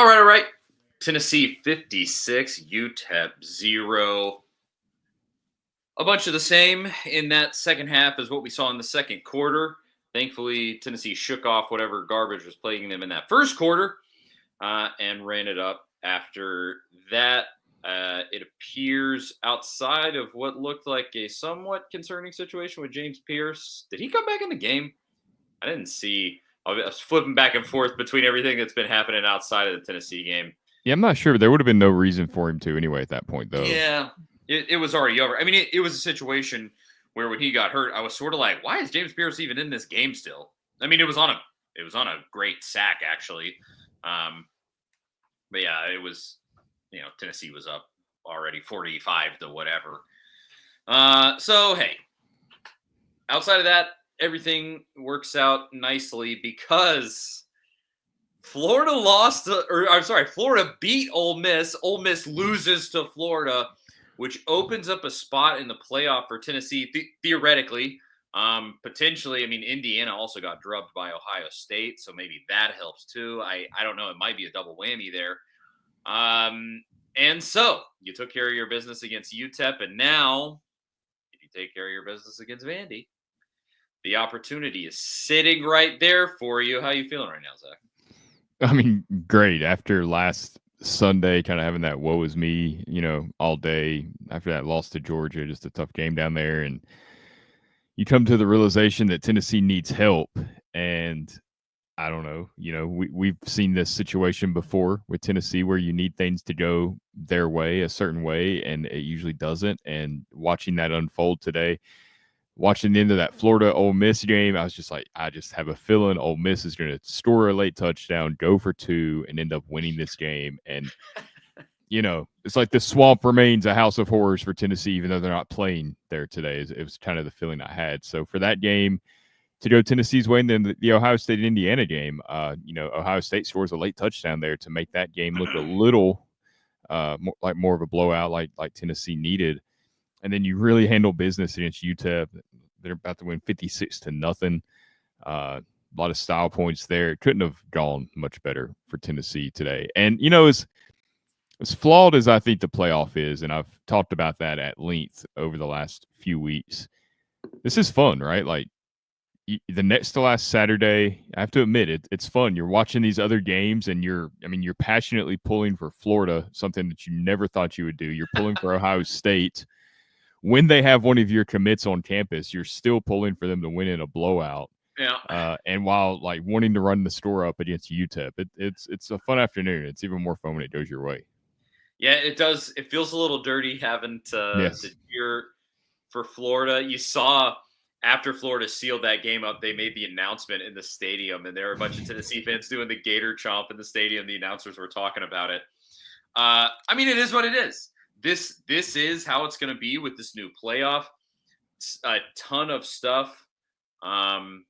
All right. Tennessee 56, UTEP 0. A bunch of the same in that second half as what we saw in the second quarter. Thankfully, Tennessee shook off whatever garbage was plaguing them in that first quarter and ran it up after that. It appears outside of what looked like a somewhat concerning situation with James Pierce. Did he come back in the game? I didn't see. I was flipping back and forth between everything that's been happening outside of the Tennessee game. Yeah, I'm not sure, but there would have been no reason for him to anyway at that point, though. Yeah, it was already over. I mean, it was a situation where when he got hurt, I was sort of like, why is James Pierce even in this game still? I mean, it was on a great sack actually, but yeah, it was Tennessee was up already 45 to whatever. So hey, outside of that, everything works out nicely because Florida Florida beat Ole Miss. Ole Miss loses to Florida, which opens up a spot in the playoff for Tennessee, theoretically. Potentially, I mean, Indiana also got drubbed by Ohio State, so maybe that helps too. I don't know. It might be a double whammy there. And so you took care of your business against UTEP, and now if you take care of your business against Vandy, the opportunity is sitting right there for you. How are you feeling right now, Zach? I mean, great. After last Sunday, kind of having that woe is me, all day. After that loss to Georgia, just a tough game down there. And you come to the realization that Tennessee needs help. And I don't know, we've seen this situation before with Tennessee where you need things to go their way, a certain way, and it usually doesn't. And watching that unfold today, watching the end of that Florida Ole Miss game, I was just like, I just have a feeling Ole Miss is going to score a late touchdown, go for 2, and end up winning this game. And, it's like the swamp remains a house of horrors for Tennessee, even though they're not playing there today. It was kind of the feeling I had. So for that game to go Tennessee's way, and then the Ohio State Indiana game, Ohio State scores a late touchdown there to make that game look a little more of a blowout, like Tennessee needed. And then you really handle business against UTEP. They're about to win 56-0. A lot of style points there. It couldn't have gone much better for Tennessee today. And, as flawed as I think the playoff is, and I've talked about that at length over the last few weeks, this is fun, right? Like, the next to last Saturday, I have to admit it's fun. You're watching these other games and you're passionately pulling for Florida, something that you never thought you would do. You're pulling for Ohio State. When they have one of your commits on campus, you're still pulling for them to win in a blowout. Yeah. And while like wanting to run the score up against UTEP, it's a fun afternoon. It's even more fun when it goes your way. Yeah, it does. It feels a little dirty having to cheer for Florida. You saw after Florida sealed that game up, they made the announcement in the stadium, and there were a bunch of Tennessee fans doing the Gator chomp in the stadium. The announcers were talking about it. I mean, it is what it is. This is how it's going to be with this new playoff. It's a ton of stuff. It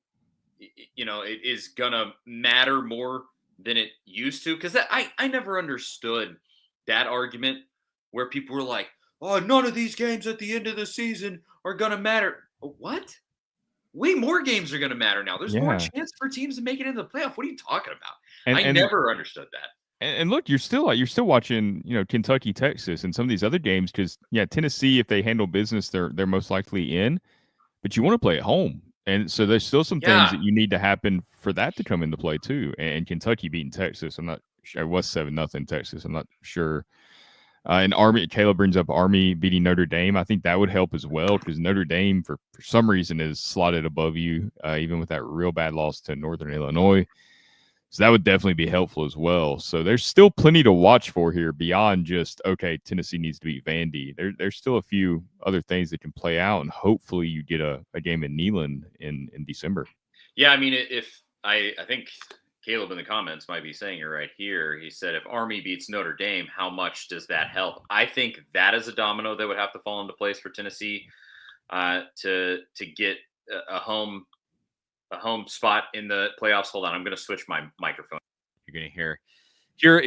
is going to matter more than it used to, because I never understood that argument where people were like, oh, none of these games at the end of the season are going to matter. What? Way more games are going to matter now. There's more chance for teams to make it into the playoff. What are you talking about? I never understood that. And look, you're still watching, Kentucky, Texas, and some of these other games because Tennessee, if they handle business, they're most likely in. But you want to play at home, and so there's still some things that you need to happen for that to come into play too. And Kentucky beating Texas, I'm not sure. It was 7-0 Texas. I'm not sure. And Army, Caleb brings up Army beating Notre Dame. I think that would help as well because Notre Dame, for some reason, is slotted above you, even with that real bad loss to Northern Illinois. So that would definitely be helpful as well. So there's still plenty to watch for here beyond just, okay, Tennessee needs to beat Vandy. There's still a few other things that can play out, and hopefully you get a game in Neyland in December. Yeah, I mean, if I think Caleb in the comments might be saying it right here. He said, if Army beats Notre Dame, how much does that help? I think that is a domino that would have to fall into place for Tennessee to get a home spot in the playoffs. Hold on, I'm going to switch my microphone. You're going to hear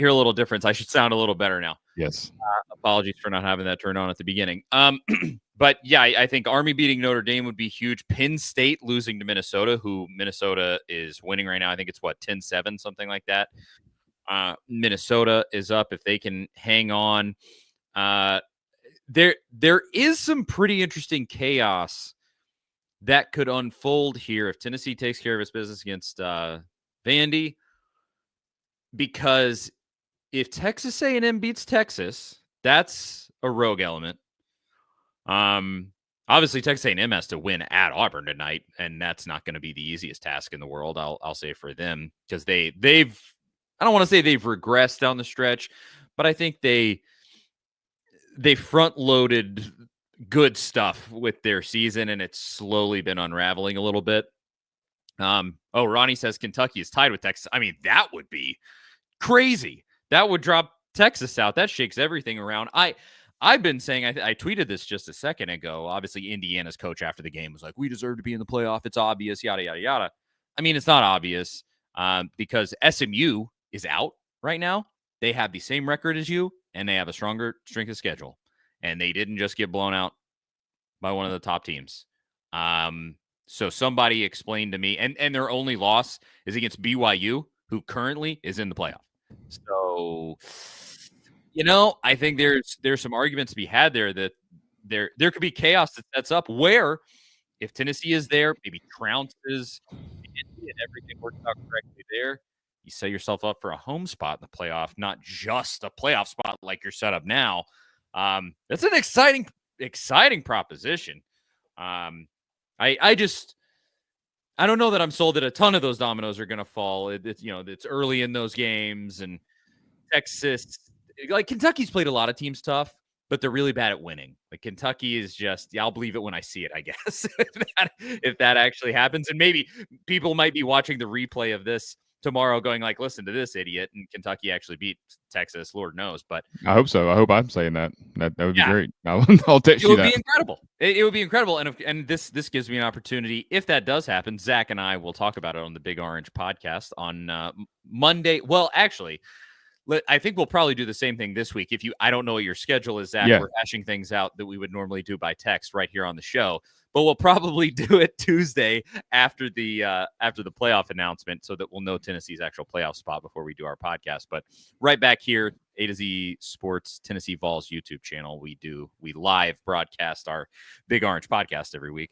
a little difference. I should sound a little better now. Yes. Apologies for not having that turned on at the beginning. But yeah, I think Army beating Notre Dame would be huge. Penn State losing to Minnesota, who Minnesota is winning right now. I think it's 10-7, something like that. Minnesota is up if they can hang on. There is some pretty interesting chaos that could unfold here if Tennessee takes care of its business against Vandy, because if Texas A&M beats Texas, that's a rogue element. Obviously Texas A&M has to win at Auburn tonight, and that's not going to be the easiest task in the world. I'll say for them, because they've I don't want to say they've regressed down the stretch, but I think they front loaded good stuff with their season, and it's slowly been unraveling a little bit. Ronnie says Kentucky is tied with Texas. I mean, that would be crazy. That would drop Texas out. That shakes everything around. I've been saying, I tweeted this just a second ago. Obviously, Indiana's coach after the game was like, we deserve to be in the playoff. It's obvious, yada, yada, yada. I mean, it's not obvious because SMU is out right now. They have the same record as you, and they have a stronger strength of schedule. And they didn't just get blown out by one of the top teams. So somebody explained to me, and their only loss is against BYU, who currently is in the playoff. So, I think there's some arguments to be had there that there could be chaos that sets up where if Tennessee is there, maybe trounces and everything works out correctly there, you set yourself up for a home spot in the playoff, not just a playoff spot like you're set up now. That's an exciting proposition. I don't know that I'm sold that a ton of those dominoes are going to fall. It's early in those games, and Texas, like Kentucky's played a lot of teams tough, but they're really bad at winning. Like Kentucky is just, I'll believe it when I see it, I guess, if that actually happens. And maybe people might be watching the replay of this tomorrow going like, listen to this idiot, and Kentucky actually beat Texas, Lord knows. But I hope so. I hope I'm saying that. That would be great. I'll text you that. It would be incredible. It would be incredible. And this gives me an opportunity. If that does happen, Zach and I will talk about it on the Big Orange podcast on Monday. Well, actually, I think we'll probably do the same thing this week. I don't know what your schedule is, Zach. Yeah. We're hashing things out that we would normally do by text right here on the show, but we'll probably do it Tuesday after the playoff announcement, so that we'll know Tennessee's actual playoff spot before we do our podcast. But right back here, A to Z Sports Tennessee Vols YouTube channel, we live broadcast our Big Orange podcast every week.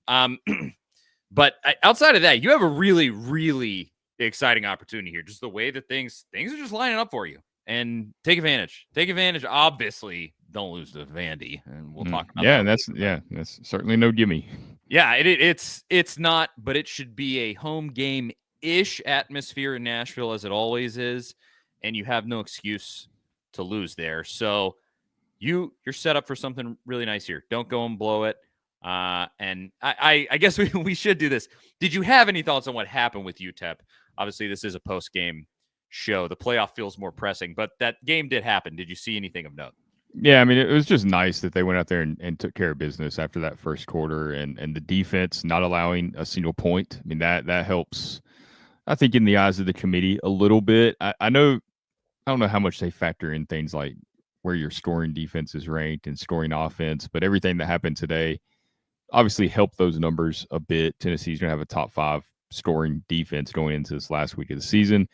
But outside of that, you have a really, really exciting opportunity here. Just the way that things are just lining up for you, and take advantage. Obviously, don't lose to Vandy, and we'll talk about that. That's certainly no gimme. Yeah, it's not, but it should be a home game-ish atmosphere in Nashville, as it always is, and you have no excuse to lose there. So you're set up for something really nice here. Don't go and blow it. And I guess we should do this. Did you have any thoughts on what happened with UTEP? Obviously, this is a post-game show. The playoff feels more pressing, but that game did happen. Did you see anything of note? Yeah, I mean, it was just nice that they went out there and took care of business after that first quarter, and the defense not allowing a single point. I mean, that helps, I think, in the eyes of the committee a little bit. I don't know how much they factor in things like where your scoring defense is ranked and scoring offense, but everything that happened today obviously helped those numbers a bit. Tennessee's going to have a top 5 scoring defense going into this last week of the season.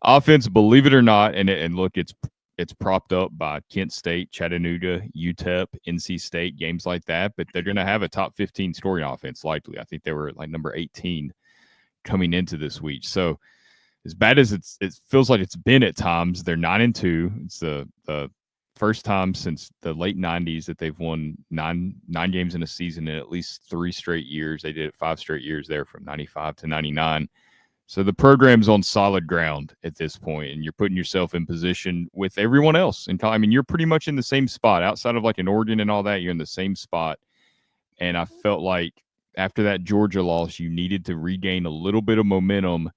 Offense, believe it or not, and look, it's propped up by Kent State, Chattanooga, UTEP, NC State, games like that, but they're going to have a top 15 scoring offense likely. I think they were like number 18 coming into this week. So as bad as it feels like it's been at times, they're 9-2. It's the first time since the late 90s that they've won nine games in a season in at least 3 straight years. They did it 5 straight years there from 95 to 99. So the program's on solid ground at this point, and you're putting yourself in position with everyone else. And I mean, you're pretty much in the same spot outside of like an Oregon and all that. You're in the same spot. And I felt like after that Georgia loss, you needed to regain a little bit of momentum.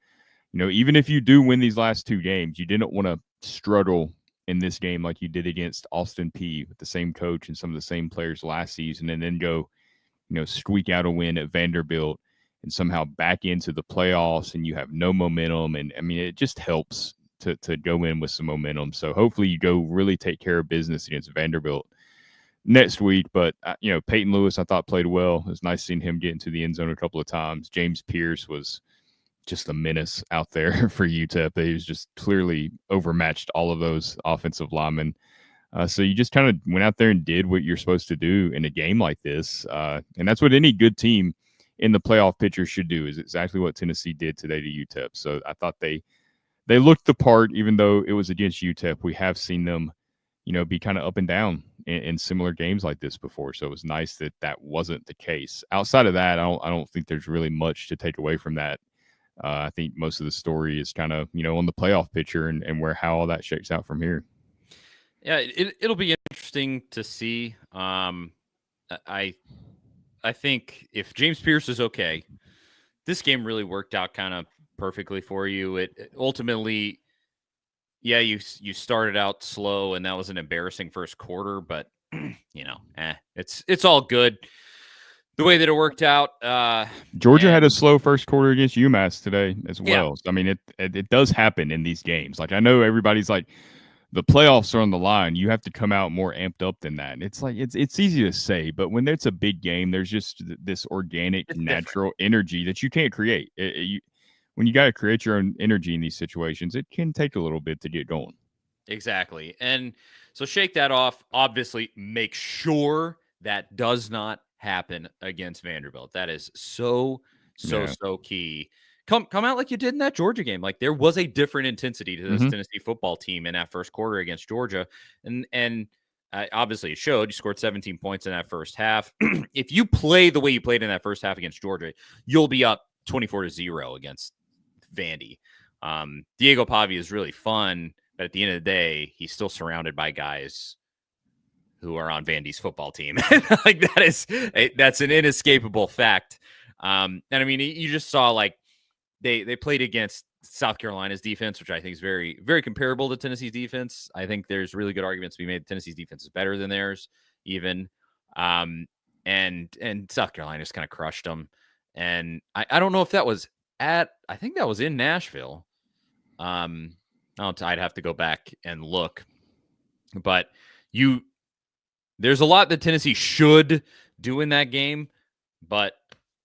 Even if you do win these last 2 games, you didn't want to struggle in this game like you did against Austin Peay with the same coach and some of the same players last season, and then go, squeak out a win at Vanderbilt and somehow back into the playoffs, and you have no momentum. And I mean, it just helps to go in with some momentum. So hopefully you go really take care of business against Vanderbilt next week. But, Peyton Lewis, I thought, played well. It was nice seeing him get into the end zone a couple of times. James Pierce was just a menace out there for UTEP. They was just clearly overmatched all of those offensive linemen. So you just kind of went out there and did what you're supposed to do in a game like this. And that's what any good team in the playoff picture should do, is exactly what Tennessee did today to UTEP. So I thought they looked the part, even though it was against UTEP. We have seen them, be kind of up and down in similar games like this before. So it was nice that that wasn't the case. Outside of that, I don't think there's really much to take away from that. I think most of the story is kind of, on the playoff picture and where how all that shakes out from here. Yeah, it'll be interesting to see. I think if James Pierce is okay, this game really worked out kind of perfectly for you. It ultimately, yeah, you started out slow, and that was an embarrassing first quarter, but it's all good. The way that it worked out. Georgia had a slow first quarter against UMass today as well. Yeah. So, I mean, it does happen in these games. Like, I know everybody's like, the playoffs are on the line. You have to come out more amped up than that. And it's like it's easy to say, but when it's a big game, there's just this organic, natural energy that you can't create. When you got to create your own energy in these situations, it can take a little bit to get going. Exactly. And so shake that off. Obviously, make sure that does not happen against Vanderbilt. That is so key. Come out like you did in that Georgia game. Like, there was a different intensity to this Tennessee football team in that first quarter against Georgia, and obviously it showed. You scored 17 points in that first half. If you play the way you played in that first half against Georgia, you'll be up 24-0 against Vandy. Diego Pavi is really fun, but at the end of the day, he's still surrounded by guys who are on Vandy's football team. Like, that's an inescapable fact. And I mean, you just saw, like, they played against South Carolina's defense, which I think is very, very comparable to Tennessee's defense. I think there's really good arguments to be made. Tennessee's defense is better than theirs, even. And South Carolina just kind of crushed them. And I don't know if that was I think that was in Nashville. I'd have to go back and look. But there's a lot that Tennessee should do in that game, but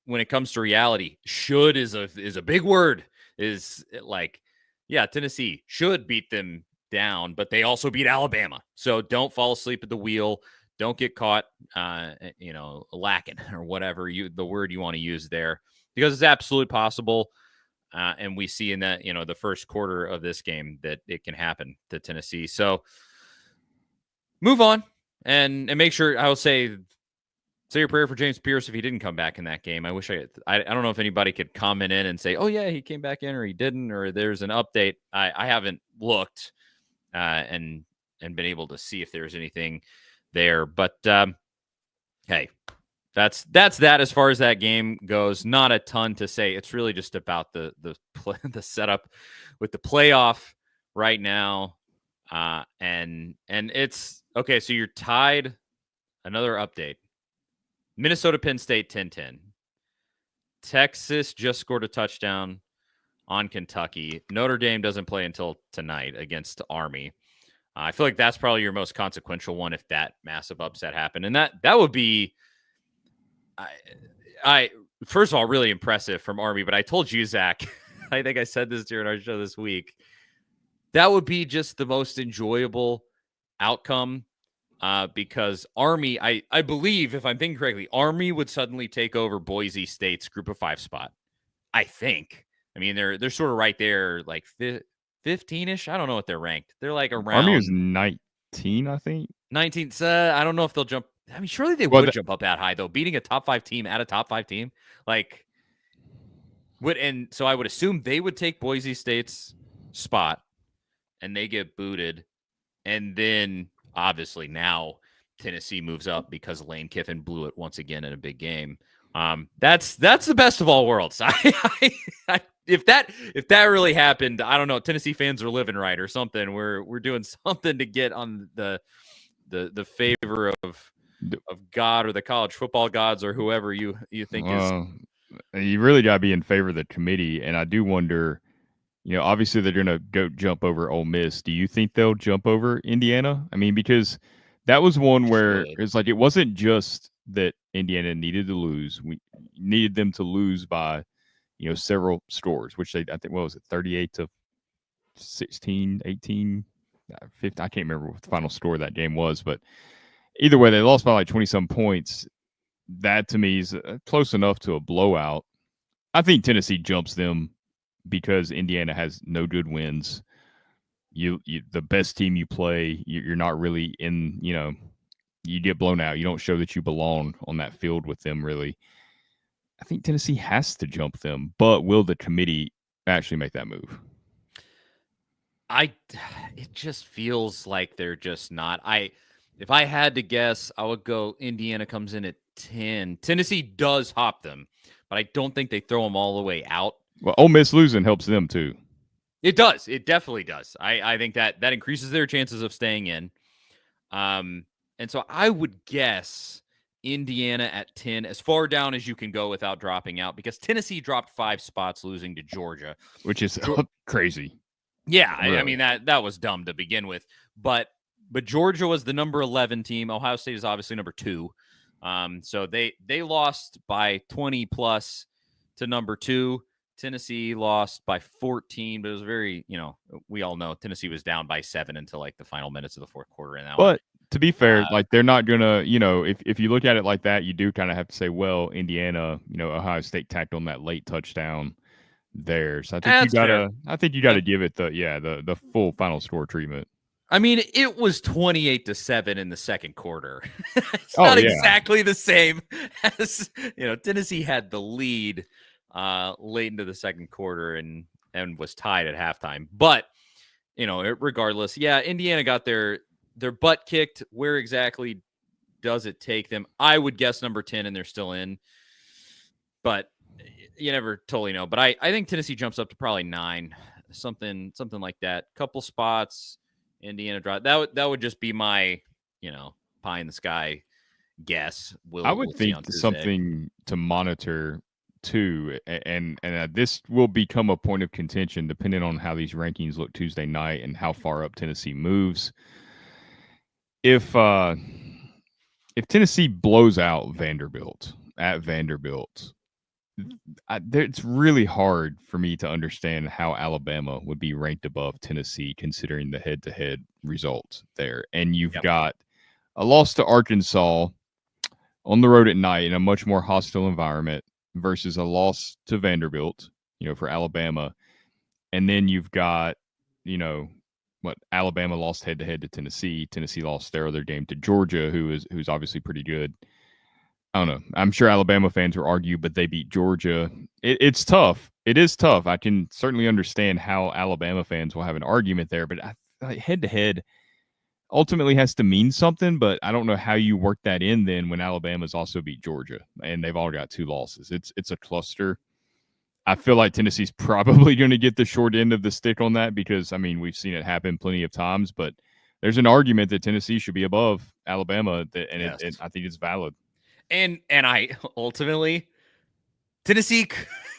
when it comes to reality, should is a big word. Is like, yeah, Tennessee should beat them down, but they also beat Alabama. So don't fall asleep at the wheel. Don't get caught, lacking or whatever the word you want to use there, because it's absolutely possible. And we see in that, the first quarter of this game that it can happen to Tennessee. So move on and make sure, I will say your prayer for James Pierce if he didn't come back in that game. I wish I don't know if anybody could comment in and say, oh yeah, he came back in or he didn't, or there's an update. I haven't looked and been able to see if there's anything there. But hey, that's that as far as that game goes. Not a ton to say. It's really just about the setup with the playoff right now. And it's okay. So you're tied. Another update. Minnesota, Penn State, 10-10. Texas just scored a touchdown on Kentucky. Notre Dame doesn't play until tonight against Army. I feel like that's probably your most consequential one if that massive upset happened. And that would be, I first of all, really impressive from Army. But I told you, Zach, I think I said this during our show this week, that would be just the most enjoyable outcome. Because Army, I believe, if I'm thinking correctly, Army would suddenly take over Boise State's Group of 5 spot. I think. I mean, they're sort of right there, like 15-ish. I don't know what they're ranked. They're like around. Army was 19, I think. 19th. I don't know if they'll jump. I mean, surely they would jump up that high, though. Beating a top 5 team at a top 5 team, like, and so I would assume they would take Boise State's spot, and they get booted, and then obviously now Tennessee moves up because Lane Kiffin blew it once again in a big game. That's the best of all worlds. If that really happened, I don't know. Tennessee fans are living right or something. We're doing something to get on the favor of God or the college football gods or whoever you think is. You really got to be in favor of the committee, and I do wonder. Obviously they're going to go jump over Ole Miss. Do you think they'll jump over Indiana? I mean, because that was one where it's like it wasn't just that Indiana needed to lose. We needed them to lose by, several scores, which I think, what was it, 38-16, 18, 50. I can't remember what the final score of that game was, but either way, they lost by like 20-some points. That to me is close enough to a blowout. I think Tennessee jumps them because Indiana has no good wins. You the best team you play, you're not really in, you get blown out. You don't show that you belong on that field with them, really. I think Tennessee has to jump them, but will the committee actually make that move? It just feels like they're just not. If I had to guess, I would go Indiana comes in at 10. Tennessee does hop them, but I don't think they throw them all the way out. Well, Ole Miss losing helps them too. It does. It definitely does. I think that increases their chances of staying in. And so I would guess Indiana at 10, as far down as you can go without dropping out, because Tennessee dropped 5 spots losing to Georgia, which is crazy. Yeah, really. I mean that was dumb to begin with, but Georgia was the number 11 team. Ohio State is obviously number 2. So they lost by 20 plus to number 2. Tennessee lost by 14, but it was very, we all know Tennessee was down by 7 until like the final minutes of the fourth quarter. In that but to be fair, like they're not gonna, if you look at it like that, you do kind of have to say, well, Indiana, Ohio State tacked on that late touchdown there. So I think you gotta give it the full final score treatment. I mean, it was 28-7 in the second quarter. It's not exactly the same as, Tennessee had the lead late into the second quarter and was tied at halftime. But, regardless, Indiana got their butt kicked. Where exactly does it take them? I would guess number 10 and they're still in. But you never totally know. But I think Tennessee jumps up to probably 9, something like that. Couple spots, Indiana drop. That would just be my, pie in the sky guess. I would think something to monitor too, and this will become a point of contention depending on how these rankings look Tuesday night and how far up Tennessee moves. If Tennessee blows out Vanderbilt at Vanderbilt, it's really hard for me to understand how Alabama would be ranked above Tennessee considering the head-to-head results there. And you've got a loss to Arkansas on the road at night in a much more hostile environment versus a loss to Vanderbilt, for Alabama. And then you've got, Alabama lost head-to-head to Tennessee. Tennessee lost their other game to Georgia, who's obviously pretty good. I don't know. I'm sure Alabama fans will argue, but they beat Georgia. It's tough. It is tough. I can certainly understand how Alabama fans will have an argument there, but head-to-head ultimately has to mean something, but I don't know how you work that in then when Alabama's also beat Georgia, and they've all got 2 losses. It's a cluster. I feel like Tennessee's probably going to get the short end of the stick on that because, I mean, we've seen it happen plenty of times, but there's an argument that Tennessee should be above Alabama, and I think it's valid. And I ultimately, Tennessee,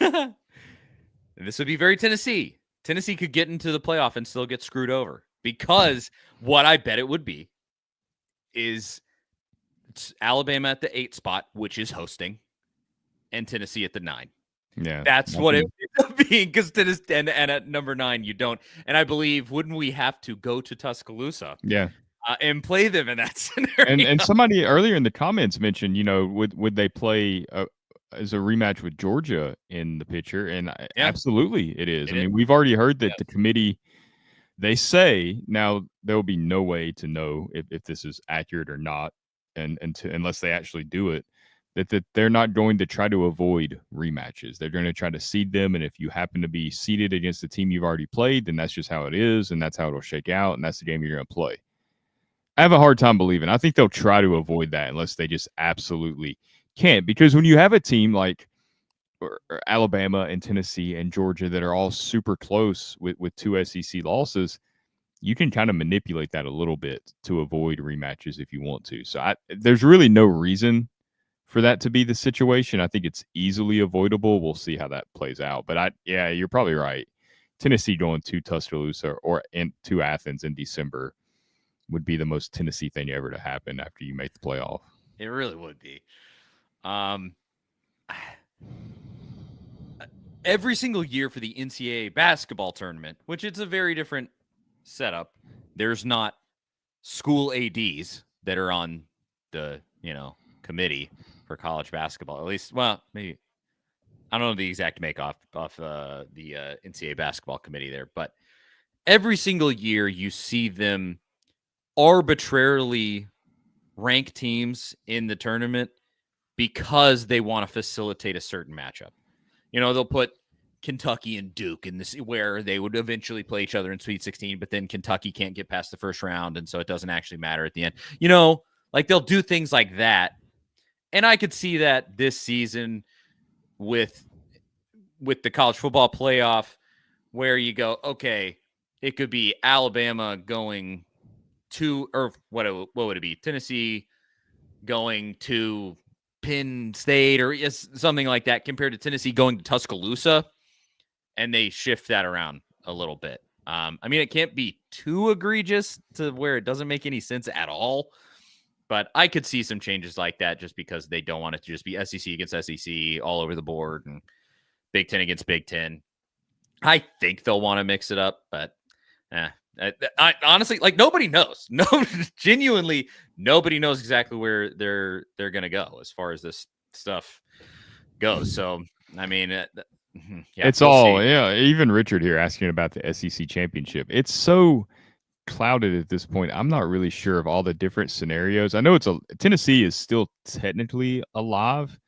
this would be very Tennessee. Tennessee could get into the playoff and still get screwed over because what I bet it would be is Alabama at the 8 spot, which is hosting, and Tennessee at the 9. Yeah, that's what it ends up being because Tennessee and at number 9 you don't. And I believe wouldn't we have to go to Tuscaloosa? Yeah. And play them in that scenario. And somebody earlier in the comments mentioned, would they play as a rematch with Georgia in the picture? And absolutely it is. I mean, we've already heard that the committee, they say, now there will be no way to know if this is accurate or not, unless they actually do it, that they're not going to try to avoid rematches. They're going to try to seed them. And if you happen to be seeded against the team you've already played, then that's just how it is. And that's how it'll shake out. And that's the game you're going to play. I have a hard time believing. I think they'll try to avoid that unless they just absolutely can't. Because when you have a team like Alabama and Tennessee and Georgia that are all super close with 2 SEC losses, you can kind of manipulate that a little bit to avoid rematches if you want to. So there's really no reason for that to be the situation. I think it's easily avoidable. We'll see how that plays out. But you're probably right. Tennessee going to Tuscaloosa or to Athens in December would be the most Tennessee thing ever to happen after you make the playoff. It really would be. every single year for the NCAA basketball tournament, which it's a very different setup, there's not school ADs that are on the, committee for college basketball. At least, well, maybe I don't know the exact makeup of the NCAA basketball committee there, but every single year you see them arbitrarily rank teams in the tournament because they want to facilitate a certain matchup. They'll put Kentucky and Duke in this, where they would eventually play each other in Sweet 16, but then Kentucky can't get past the first round, and so it doesn't actually matter at the end. Like they'll do things like that. And I could see that this season with the college football playoff, where you go, okay, it could be Alabama going to, or what would it be? Tennessee going to Penn State or something like that, compared to Tennessee going to Tuscaloosa, and they shift that around a little bit. I mean, it can't be too egregious to where it doesn't make any sense at all, but I could see some changes like that just because they don't want it to just be SEC against SEC all over the board and Big Ten against Big Ten. I think they'll want to mix it up, but I honestly, like, nobody knows. No, genuinely, nobody knows exactly where they're going to go as far as this stuff goes. So, I mean, yeah, it's all see. Yeah. Even Richard here asking about the SEC championship. It's so clouded at this point. I'm not really sure of all the different scenarios. I know Tennessee is still technically alive,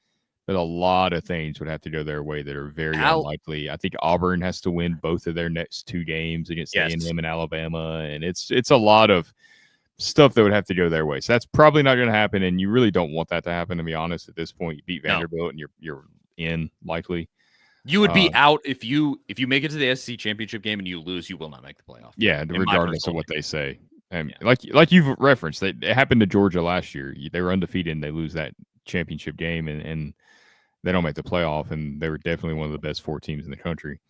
but a lot of things would have to go their way that are very unlikely. I think Auburn has to win both of their next 2 games against A&M and Alabama, and it's a lot of stuff that would have to go their way. So that's probably not going to happen, and you really don't want that to happen, to be honest. At this point, you beat Vanderbilt, and you're in likely. You would be out if you make it to the SEC championship game and you lose. You will not make the playoff. Yeah, regardless of what they say. And like you've referenced, it happened to Georgia last year. They were undefeated, and they lose that championship game, and they don't make the playoff, and they were definitely one of the best 4 teams in the country.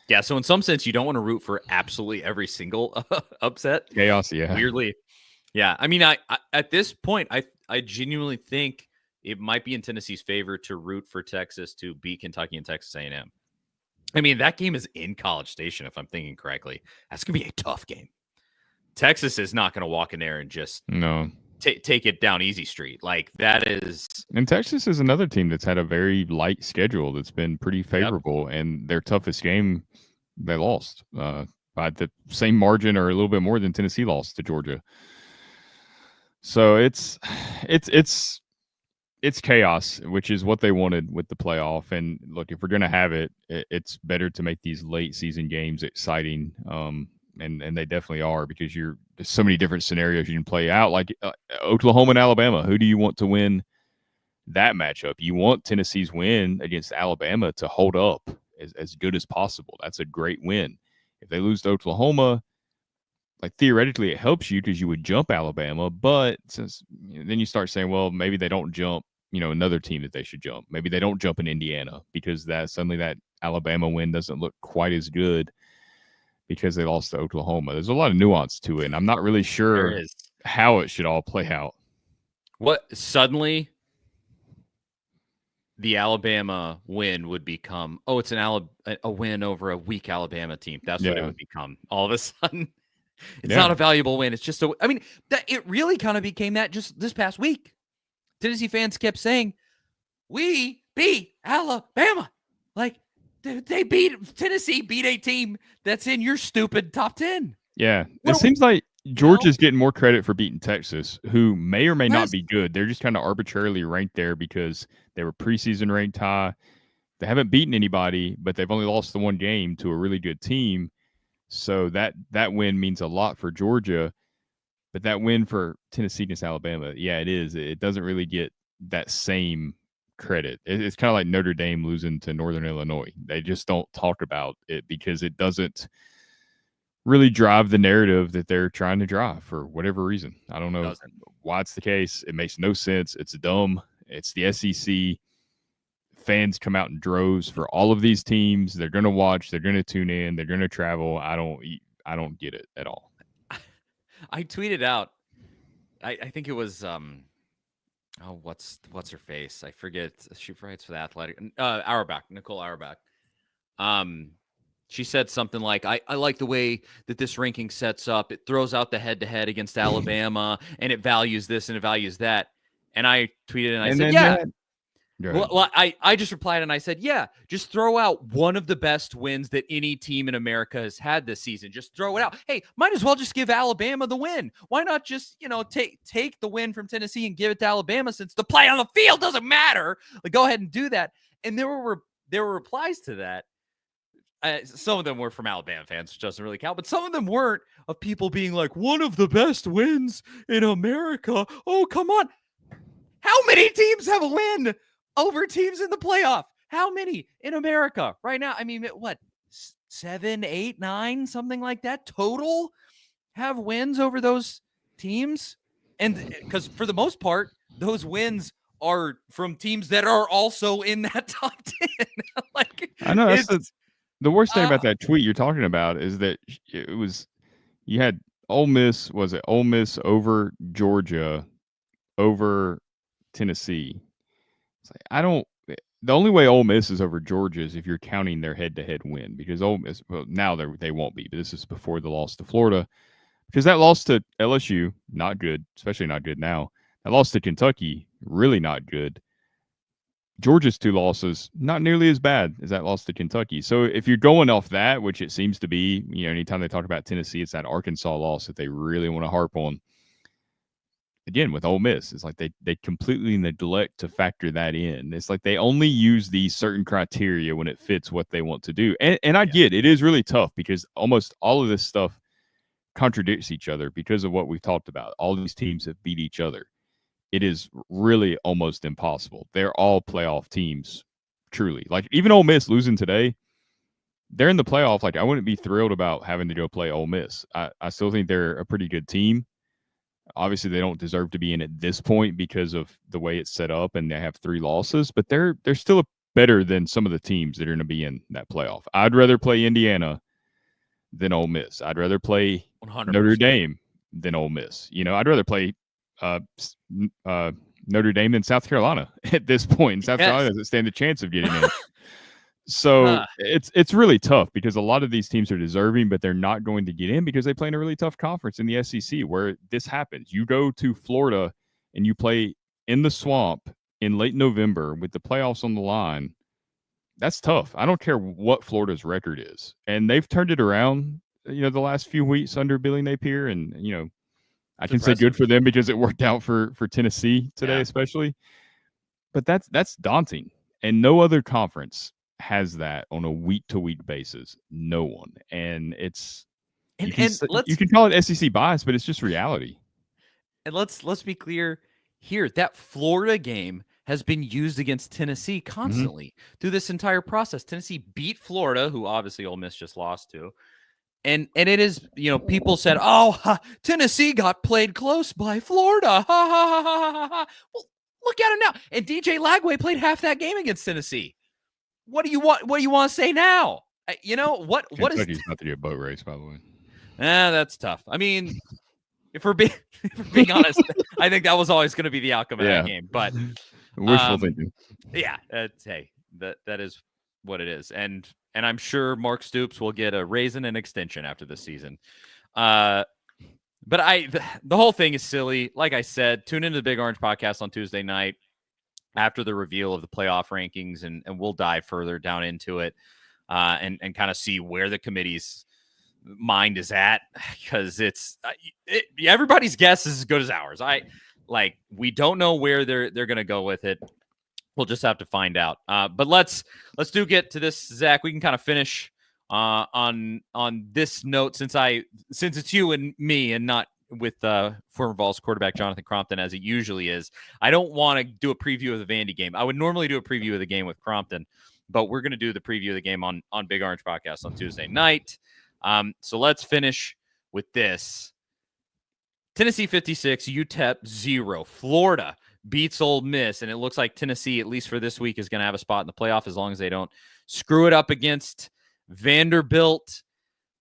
Yeah, so in some sense, you don't want to root for absolutely every single upset. Chaos, yeah. Weirdly. Yeah, I mean, I at this point, I genuinely think it might be in Tennessee's favor to root for Texas to beat Kentucky and Texas A&M. I mean, that game is in College Station, if I'm thinking correctly. That's going to be a tough game. Texas is not going to walk in there and just take it down easy street. Like, that is... And Texas is another team that's had a very light schedule that's been pretty favorable, and their toughest game, they lost by the same margin or a little bit more than Tennessee lost to Georgia. So it's chaos, which is what they wanted with the playoff. And look, if we're going to have it, it's better to make these late season games exciting. And they definitely are, because there's so many different scenarios you can play out. Like Oklahoma and Alabama, who do you want to win that matchup? You want Tennessee's win against Alabama to hold up as good as possible. That's a great win. If they lose to Oklahoma, like, theoretically, it helps you because you would jump Alabama, but then you start saying, well, maybe they don't jump, another team that they should jump. Maybe they don't jump in Indiana because suddenly that Alabama win doesn't look quite as good because they lost to Oklahoma. There's a lot of nuance to it, and I'm not really sure how it should all play out. What suddenly the Alabama win would become, it's a win over a weak Alabama team. That's what it would become all of a sudden. It's not a valuable win. It's just it really kind of became that just this past week. Tennessee fans kept saying, we beat Alabama. Like, Tennessee beat a team that's in your stupid top 10. Yeah. It seems like Georgia's getting more credit for beating Texas, who may or may not be good. They're just kind of arbitrarily ranked there because they were preseason ranked high. They haven't beaten anybody, but they've only lost the one game to a really good team. So that win means a lot for Georgia, but that win for Tennessee against Alabama, it is. It doesn't really get that same credit. It's kind of like Notre Dame losing to Northern Illinois. They just don't talk about it because it doesn't really drive the narrative that they're trying to drive for whatever reason. I don't know why it's the case. It makes no sense. It's dumb. It's the SEC. Fans come out in droves for all of these teams. They're going to watch. They're going to tune in. They're going to travel. I don't get it at all. I tweeted out. I think it was what's her face? I forget. She writes for the Athletic. Auerbach, Nicole Auerbach. She said something like, I like the way that this ranking sets up. It throws out the head-to-head against Alabama, and it values this and it values that. And I tweeted and I said, yeah. Well, I just replied and I said, yeah, just throw out one of the best wins that any team in America has had this season. Just throw it out. Hey, might as well just give Alabama the win. Why not just, take the win from Tennessee and give it to Alabama since the play on the field doesn't matter? Like, go ahead and do that. And there were replies to that. Some of them were from Alabama fans, which doesn't really count, but some of them weren't, of people being like, one of the best wins in America. Oh, come on. How many teams have a win over teams in the playoff? How many in America right now? I mean, what, 7, 8, 9, something like that total have wins over those teams? And because for the most part, those wins are from teams that are also in that top 10. Like, I know the worst thing about that tweet you're talking about is that you had Ole Miss over Georgia over Tennessee. It's like, the only way Ole Miss is over Georgia is if you're counting their head-to-head win, because Ole Miss, well, now they won't be, but this is before the loss to Florida, because that loss to LSU, not good, especially not good now. That loss to Kentucky, really not good. Georgia's 2 losses, not nearly as bad as that loss to Kentucky. So if you're going off that, which it seems to be, anytime they talk about Tennessee, it's that Arkansas loss that they really want to harp on. Again, with Ole Miss, it's like they completely neglect to factor that in. It's like they only use these certain criteria when it fits what they want to do. And I get it is really tough because almost all of this stuff contradicts each other because of what we've talked about. All these teams have beat each other. It is really almost impossible. They're all playoff teams, truly. Like, even Ole Miss losing today, they're in the playoff. Like, I wouldn't be thrilled about having to go play Ole Miss. I still think they're a pretty good team. Obviously, they don't deserve to be in at this point because of the way it's set up, and they have 3 losses. But they're still better than some of the teams that are going to be in that playoff. I'd rather play Indiana than Ole Miss. I'd rather play 100%. Notre Dame than Ole Miss. I'd rather play Notre Dame than South Carolina at this point. South Carolina doesn't stand a chance of getting in. So it's really tough because a lot of these teams are deserving, but they're not going to get in because they play in a really tough conference in the SEC where this happens. You go to Florida and you play in the swamp in late November with the playoffs on the line. That's tough. I don't care what Florida's record is. And they've turned it around, the last few weeks under Billy Napier. And, I can say good for them because it worked out for Tennessee today, especially. But that's daunting. And no other conference has that on a week-to-week basis. No one. And you can call it SEC bias, but it's just reality. And let's be clear here. That Florida game has been used against Tennessee constantly through this entire process. Tennessee beat Florida, who obviously Ole Miss just lost to. And it is, people said, Tennessee got played close by Florida. Well, look at him now. And DJ Lagway played half that game against Tennessee. What do you want to say now? What is Kentucky's about to do a boat race, by the way. That's tough. I mean, if we're being honest, I think that was always going to be the outcome of that game. But wishful thinking. Yeah, that is what it is. And I'm sure Mark Stoops will get a raise and an extension after this season. But the whole thing is silly. Like I said, tune into the Big Orange podcast on Tuesday night after the reveal of the playoff rankings, and we'll dive further down into it and kind of see where the committee's mind is at, because everybody's guess is as good as ours. We don't know where they're going to go with it. We'll just have to find out. But let's get to this, Zach. We can kind of finish on this note since it's you and me and not with former Vols quarterback Jonathan Crompton as it usually is. I don't want to do a preview of the Vandy game. I would normally do a preview of the game with Crompton, but we're going to do the preview of the game on Big Orange Podcast on Tuesday night. So let's finish with this. Tennessee 56, UTEP 0. Florida beats Ole Miss, and it looks like Tennessee, at least for this week, is going to have a spot in the playoff as long as they don't screw it up against Vanderbilt.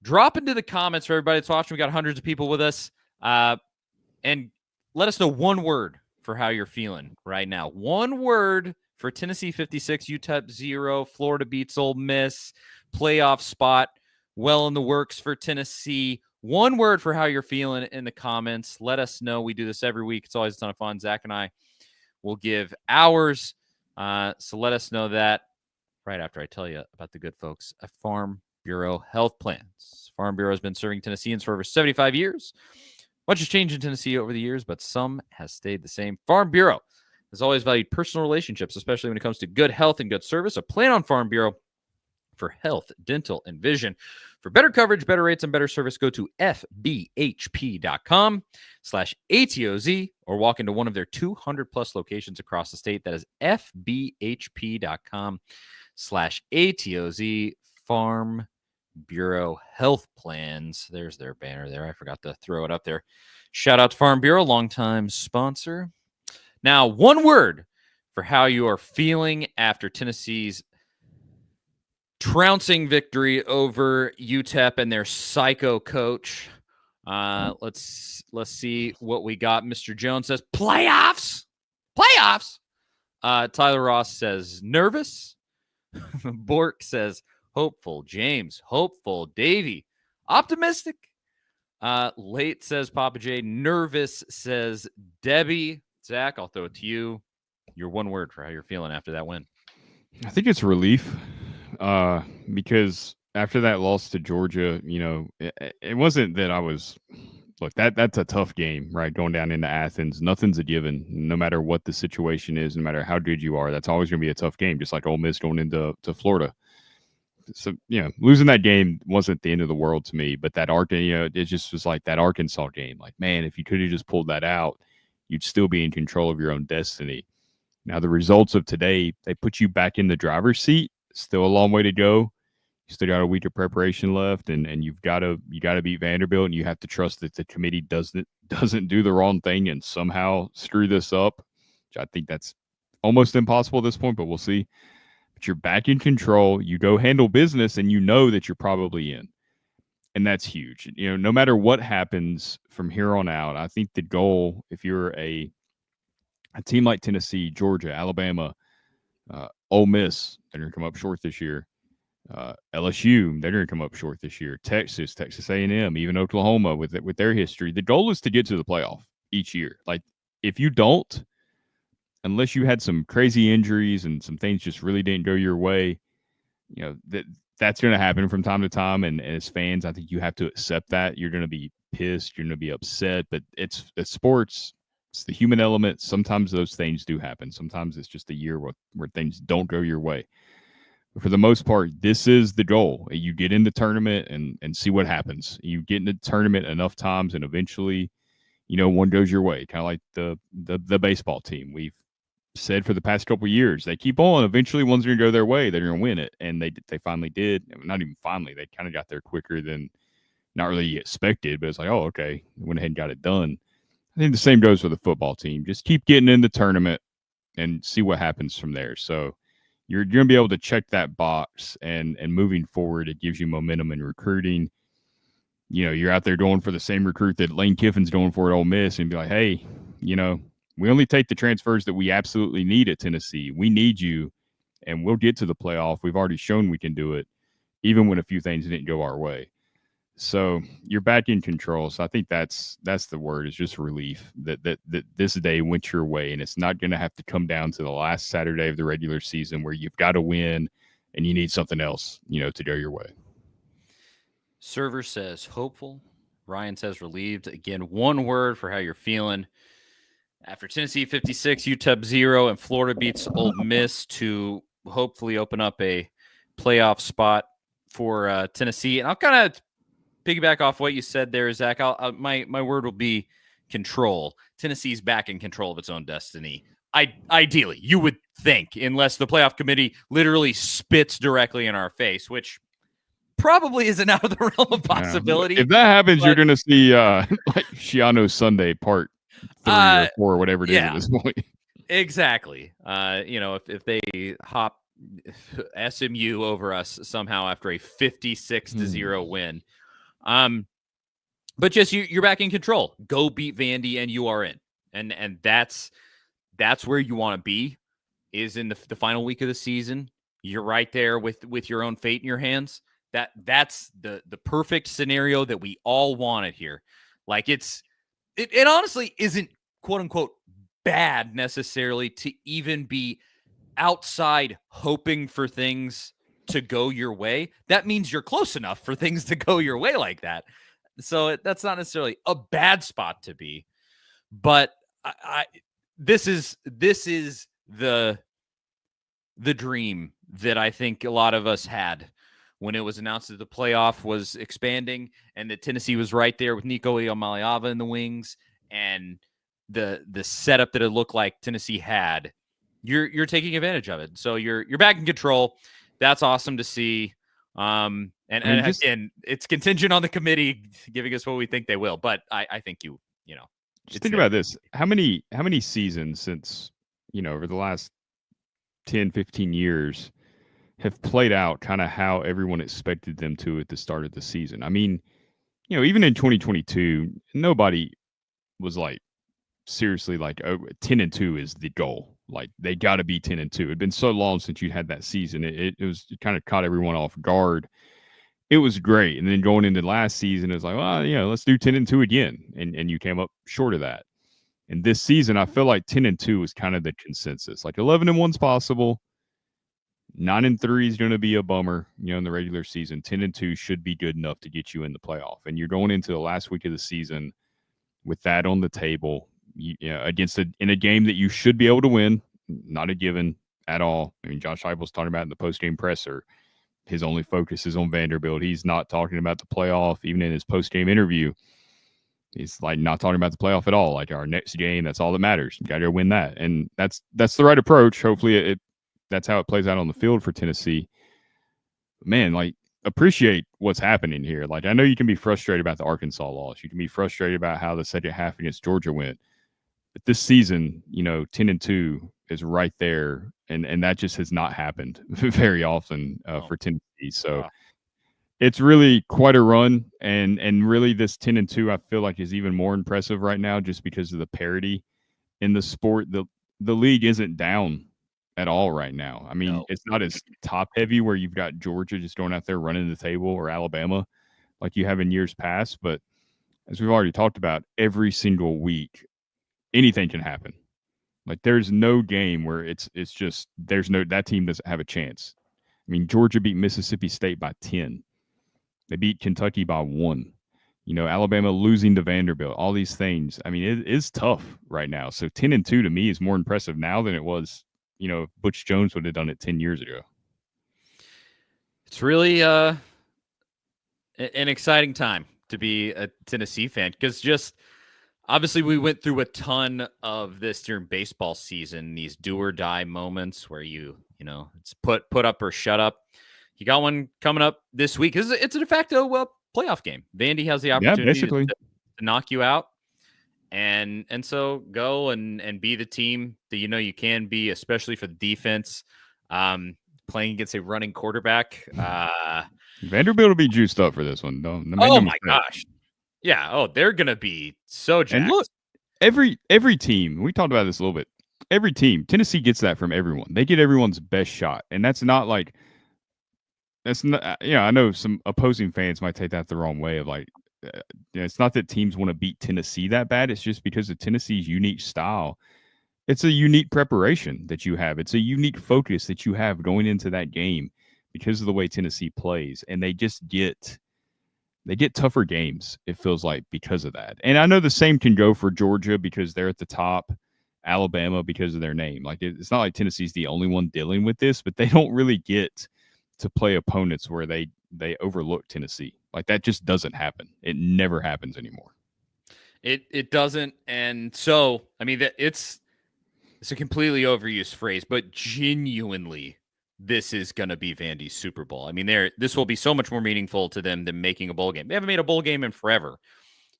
Drop into the comments for everybody that's watching. We got hundreds of people with us. And let us know one word for how you're feeling right now. One word for Tennessee 56, UTEP 0, Florida beats Ole Miss. playoff spot well in the works for Tennessee. One word for how you're feeling in the comments. Let us know. We do this every week. It's always a ton of fun. Zach and I will give ours. So let us know that right after I tell you about the good folks at Farm Bureau Health Plans. Farm Bureau has been serving Tennesseans for over 75 years. Much has changed in Tennessee over the years, but some has stayed the same. Farm Bureau has always valued personal relationships, especially when it comes to good health and good service. So plan on Farm Bureau for health, dental, and vision. For better coverage, better rates, and better service, go to fbhp.com/ATOZ or walk into one of their 200-plus locations across the state. That is fbhp.com/ATOZ. Farm Bureau Health Plans. There's their banner there. I forgot to throw it up there. Shout out to Farm Bureau, longtime sponsor. Now, one word for how you are feeling after Tennessee's trouncing victory over UTEP and their psycho coach. Let's see what we got. Mr. Jones says playoffs. Tyler Ross says nervous. Bork says hopeful. James hopeful. Davey optimistic. Late says Papa J. Nervous says Debbie. Zach, I'll throw it to you. Your one word for how you're feeling after that win. I think it's relief. Because after that loss to Georgia, it wasn't that I was look, that's a tough game, right? Going down into Athens, nothing's a given, no matter what the situation is, no matter how good you are. That's always going to be a tough game, just like Ole Miss going into Florida. So, losing that game wasn't the end of the world to me, but that it just was like that Arkansas game. Like, man, if you could have just pulled that out, you'd still be in control of your own destiny. Now, the results of today, they put you back in the driver's seat. Still a long way to go. You still got a week of preparation left, and you got to beat Vanderbilt, and you have to trust that the committee doesn't do the wrong thing and somehow screw this up. Which I think that's almost impossible at this point, but we'll see. But you're back in control. You go handle business, and you know that you're probably in, and that's huge. No matter what happens from here on out, I think the goal, if you're a team like Tennessee, Georgia, Alabama, Ole Miss, they're going to come up short this year. LSU, they're going to come up short this year. Texas A&M, even Oklahoma with their history. The goal is to get to the playoff each year. Like, if you don't, unless you had some crazy injuries and some things just really didn't go your way, that's going to happen from time to time. And as fans, I think you have to accept that. You're going to be pissed. You're going to be upset. But it's sports. It's the human element. Sometimes those things do happen. Sometimes it's just a year where things don't go your way. But for the most part, this is the goal. You get in the tournament and see what happens. You get in the tournament enough times, and eventually, one goes your way. Kind of like the baseball team. We've said for the past couple of years, they keep on. Eventually, one's going to go their way. They're going to win it, and they finally did. Not even finally. They kind of got there quicker than not really expected. But it's like, oh, okay, went ahead and got it done. I think the same goes for the football team. Just keep getting in the tournament and see what happens from there. So you're going to be able to check that box, and moving forward, it gives you momentum in recruiting. You're out there going for the same recruit that Lane Kiffin's going for at Ole Miss, and be like, hey, we only take the transfers that we absolutely need at Tennessee. We need you, and we'll get to the playoff. We've already shown we can do it, even when a few things didn't go our way. So you're back in control. So I think that's the word, is just relief that this day went your way, and it's not going to have to come down to the last Saturday of the regular season where you've got to win and you need something else, to go your way. Server says hopeful. Ryan says relieved. Again, one word for how you're feeling after Tennessee 56, UTEP 0, and Florida beats Ole Miss to hopefully open up a playoff spot for Tennessee. And I'll kind of piggyback off what you said there, Zach. My word will be control. Tennessee's back in control of its own destiny. Ideally, you would think, unless the playoff committee literally spits directly in our face, which probably isn't out of the realm of possibility. If that happens, you're going to see like Shiano Sunday part 3 or 4, whatever it is at this point. Exactly. If they hop SMU over us somehow after a 56-0 win. But just you're back in control. Go beat Vandy and you are in. And that's where you want to be, is in the final week of the season. you're right there with your own fate in your hands. That's the perfect scenario that we all wanted here. Like it honestly isn't quote unquote bad necessarily to even be outside hoping for things to go your way. That means you're close enough for things to go your way like that. So that's not necessarily a bad spot to be, but this is the dream that I think a lot of us had when it was announced that the playoff was expanding and that Tennessee was right there with Nico Iamaleava in the wings, and the setup that it looked like Tennessee had. You're taking advantage of it, so you're back in control. That's awesome to see. And again, it's contingent on the committee giving us what we think they will. But I think you know. Just think about this. How many seasons since, over the last 10, 15 years have played out kind of how everyone expected them to at the start of the season? I mean, even in 2022, nobody was like, seriously, like 10-2 is the goal. Like they got to be 10-2. It'd been so long since you had that season. It kind of caught everyone off guard. It was great. And then going into last season, it was like, well, let's do 10-2 again. And you came up short of that. And this season, I feel like 10-2 was kind of the consensus. Like 11-1's possible. 9-3 is going to be a bummer, in the regular season. 10-2 should be good enough to get you in the playoff. And you're going into the last week of the season with that on the table, in a game that you should be able to win. Not a given at all. I mean, Josh Heupel's talking about in the postgame presser, his only focus is on Vanderbilt. He's not talking about the playoff. Even in his postgame interview, he's like not talking about the playoff at all. Like our next game, that's all that matters. You got to win that, and that's the right approach. Hopefully, that's how it plays out on the field for Tennessee. Man, like, appreciate what's happening here. Like, I know you can be frustrated about the Arkansas loss. You can be frustrated about how the second half against Georgia went. But this season, 10-2 is right there, and that just has not happened very often for Tennessee. So it's really quite a run, and really this 10-2 I feel like is even more impressive right now just because of the parity in the sport. The league isn't down at all right now. I mean, It's not as top heavy where you've got Georgia just going out there running the table or Alabama like you have in years past. But as we've already talked about, every single week, anything can happen. Like there's no game where it's just that team doesn't have a chance. I mean, Georgia beat Mississippi State by 10. They beat Kentucky by 1. Alabama losing to Vanderbilt, all these things. I mean, it is tough right now. So 10-2 to me is more impressive now than it was, if Butch Jones would have done it 10 years ago. It's really an exciting time to be a Tennessee fan because just obviously we went through a ton of this during baseball season, these do or die moments where it's put up or shut up. You got one coming up this week. It's a de facto playoff game. Vandy has the opportunity to knock you out. And so go and be the team that you can be, especially for the defense. Playing against a running quarterback. Vanderbilt will be juiced up for this one. Oh my gosh. Yeah. Oh, they're gonna be so jacked. And look, every team, we talked about this a little bit. Every team, Tennessee gets that from everyone. They get everyone's best shot. And that's not like I know some opposing fans might take that the wrong way of like, it's not that teams want to beat Tennessee that bad. It's just because of Tennessee's unique style. It's a unique preparation that you have. It's a unique focus that you have going into that game because of the way Tennessee plays. And they just get tougher games, it feels like, because of that. And I know the same can go for Georgia because they're at the top, Alabama because of their name. Like it's not like Tennessee's the only one dealing with this, but they don't really get to play opponents where they overlook Tennessee. Like that just doesn't happen. It never happens anymore. It doesn't. And so, I mean, it's a completely overused phrase, but genuinely, this is going to be Vandy's Super Bowl. I mean, this will be so much more meaningful to them than making a bowl game. They haven't made a bowl game in forever.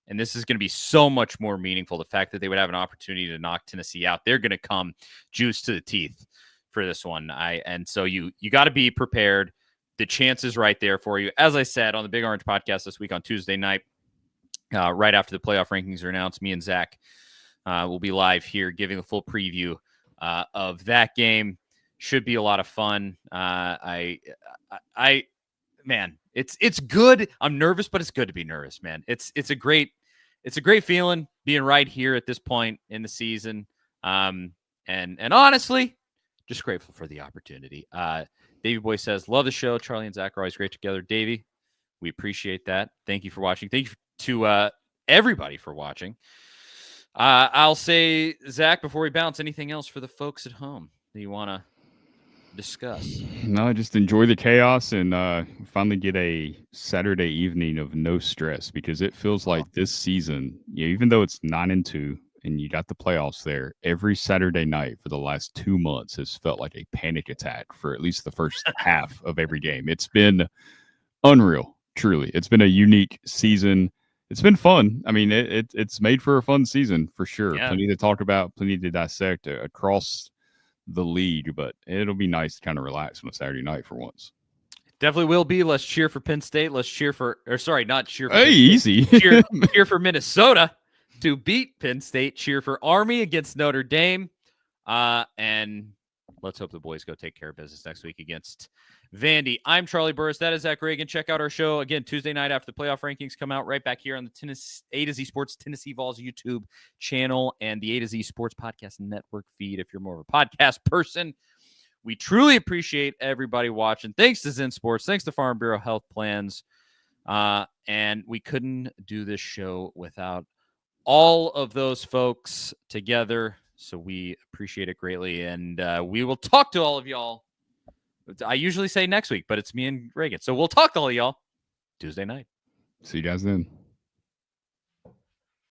And this is going to be so much more meaningful. The fact that they would have an opportunity to knock Tennessee out, they're going to come juice to the teeth for this one. And so you got to be prepared. The chance is right there for you. As I said on the Big Orange podcast this week on Tuesday night, right after the playoff rankings are announced, me and Zach will be live here giving a full preview of that game. Should be a lot of fun. Man, it's good. I'm nervous, but it's good to be nervous, man. It's a great feeling being right here at this point in the season. And honestly, just grateful for the opportunity. Davey Boy says, love the show. Charlie and Zach are always great together. Davey, we appreciate that. Thank you for watching. Thank you to everybody for watching. I'll say, Zach, before we bounce, anything else for the folks at home that you want to discuss? No, just enjoy the chaos and finally get a Saturday evening of no stress, because it feels like this season, even though it's 9-2 and you got the playoffs there, every Saturday night for the last 2 months has felt like a panic attack for at least the first half of every game. It's been unreal, truly. It's been a unique season. It's been fun. I mean, it's made for a fun season for sure. Yeah. Plenty to talk about, plenty to dissect across the league, but it'll be nice to kind of relax on a Saturday night for once. Definitely will be. Let's cheer for Penn State. Let's cheer for, or sorry, not cheer for Hey, easy. cheer for Minnesota to beat Penn State. Cheer for Army against Notre Dame. And let's hope the boys go take care of business next week against Vandy. I'm Charlie Burris. That is Zach Reagan. Check out our show again Tuesday night after the playoff rankings come out, right back here on the A to Z Sports Tennessee Vols YouTube channel and the A to Z Sports Podcast Network feed if you're more of a podcast person. We truly appreciate everybody watching. Thanks to Zen Sports. Thanks to Farm Bureau Health Plans. And we couldn't do this show without all of those folks together. So we appreciate it greatly. And we will talk to all of y'all. I usually say next week, but it's me and Reagan. So we'll talk to all of y'all Tuesday night. See you guys then.